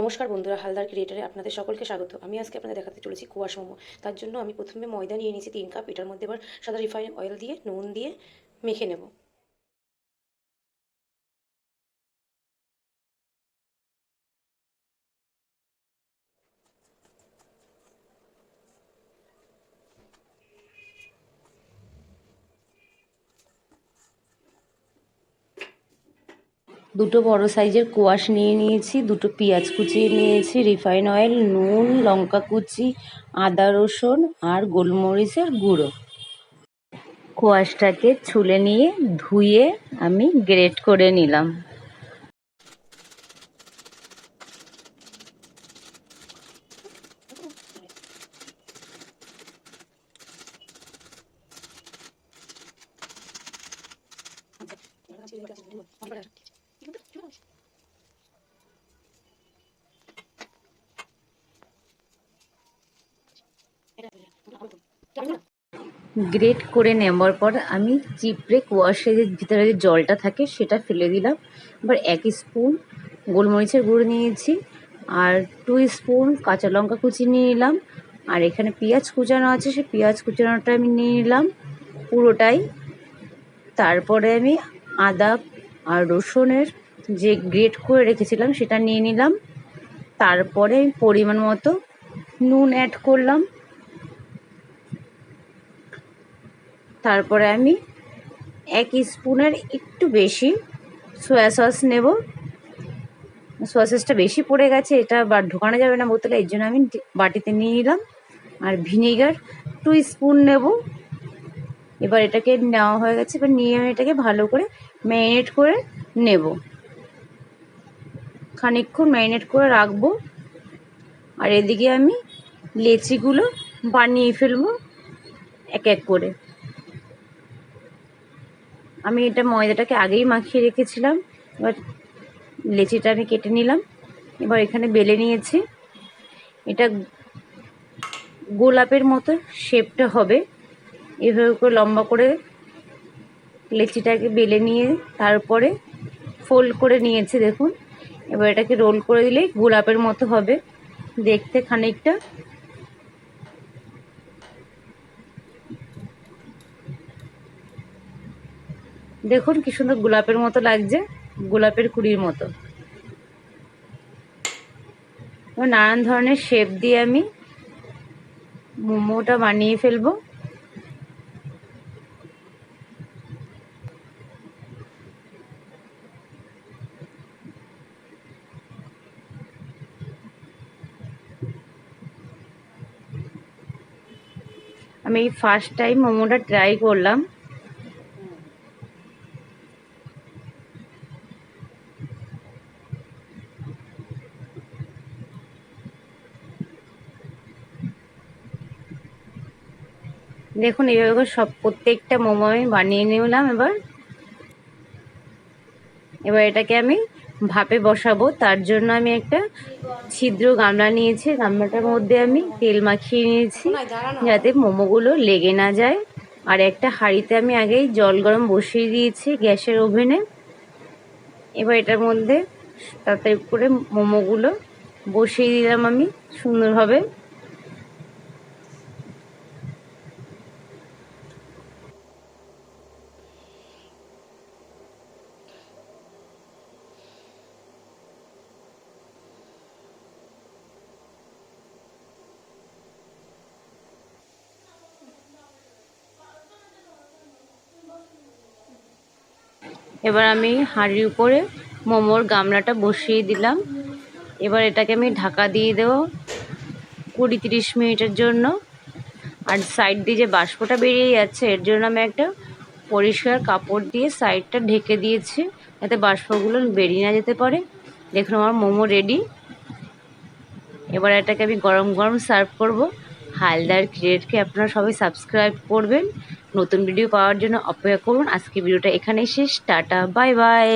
নমস্কার বন্ধুরা, হালদার ক্রিয়েটারে আপনাদের সকলকে স্বাগত। আমি আজকে আপনাদের দেখাতে চলেছি কুয়াশ মোমো। তার জন্য আমি প্রথমে ময়দা নিয়ে নিয়েছি 3 কাপ। এটার মধ্যে এবার সাদা রিফাইন অয়েল দিয়ে নুন দিয়ে মেখে নেব। দুটো বড় সাইজের কোয়াশ নিয়ে নিয়েছি, দুটো পেঁয়াজ কুচিয়ে নিয়েছি, রিফাইন অয়েল, নুন, লঙ্কা কুচি, আদা রসুন আর গোলমরিচের গুঁড়ো। কোয়াশটাকে ছুলে নিয়ে ধুয়ে আমি গ্রেট করে নিলাম। গ্রেট করে নেওয়ার পর আমি চিপড়ে কোয়াশের ভিতরে যে জলটা থাকে সেটা ফেলে দিলাম। এবার 1 স্পুন গোলমরিচের গুঁড়ো নিয়েছি আর 2 স্পুন কাঁচা লঙ্কা কুচি নিয়ে নিলাম। আর এখানে পেঁয়াজ কুচানো আছে, সেই পেঁয়াজ কুচানোটা আমি নিয়ে নিলাম পুরোটাই। তারপরে আমি আদা আর রসুনের যে গ্রেট করে রেখেছিলাম সেটা নিয়ে নিলাম। তারপরে পরিমাণ মতো নুন অ্যাড করলাম। তারপরে আমি 1 স্পুনের একটু বেশি সয়া সস নেব। সয়া সসটা বেশি পড়ে গেছে, এটা ঢোকানো যাবে না বোতলে, এর জন্য আমি বাটিতে নিয়ে নিলাম। আর ভিনেগার 2 স্পুন নেব। এবার এটাকে নেওয়া হয়ে গেছে, এবার নিয়ে আমি এটাকে ভালো করে ম্যারিনেট করে নেব। খানিকক্ষণ ম্যারিনেট করে রাখবো। আর এদিকে আমি লেচিগুলো বানিয়ে ফেলবো এক এক করে। আমি এটা ময়দাটাকে আগেই মাখিয়ে রেখেছিলাম। এবার লেচিটা আমি কেটে নিলাম। এবার এখানে বেলে নিয়েছি। এটা গোলাপের মতো শেপটা হবে, এভাবে করে লম্বা করে লেচিটাকে বেলে নিয়ে তারপরে ফোল্ড করে নিয়েছি দেখুন। এবার এটাকে রোল করে দিলেই গোলাপের মতো হবে দেখতে খানিকটা। দেখুন কি সুন্দর গোলাপের মতো লাগছে, গোলাপের কুড়ির মতো। নানান ধরনের শেপ দিয়ে আমি মোমোটা বানিয়ে ফেলবো। আমি ফার্স্ট টাইম মোমোটা ট্রাই করলাম। দেখুন এইভাবে সব প্রত্যেকটা মোমো আমি বানিয়ে নিলাম। এবার এটাকে আমি ভাপে বসাবো। তার জন্য আমি একটা ছিদ্র গামলা নিয়েছি, গামলাটার মধ্যে আমি তেল মাখিয়ে নিয়েছি যাতে মোমোগুলো লেগে না যায়। আর একটা হাঁড়িতে আমি আগেই জল গরম বসিয়ে দিয়েছি গ্যাসের ওভেনে। এবার এটার মধ্যে তাতে করে মোমোগুলো বসিয়ে দিলাম আমি সুন্দরভাবে। এবার আমি হাঁড়ির উপরে মোমোর গামলাটা বসিয়ে দিলাম। এবার এটাকে আমি ঢাকা দিয়ে দেবো 20-30 মিনিটের জন্য। আর সাইড দিয়ে যে বাষ্পটা বেরিয়ে যাচ্ছে এর জন্য আমি একটা পরিষ্কার কাপড় দিয়ে সাইডটা ঢেকে দিয়েছি যাতে বাষ্পগুলো বেরিয়ে না যেতে পারে। দেখুন আমার মোমো রেডি। এবার এটাকে আমি গরম গরম সার্ভ করব। হালদার ক্রিয়েটকে আপনারা সবাই সাবস্ক্রাইব করবেন, নতুন ভিডিও পাওয়ার জন্য অপেক্ষা করুন। আজকে ভিডিওটা এখানেই শেষ। Tata, bye bye.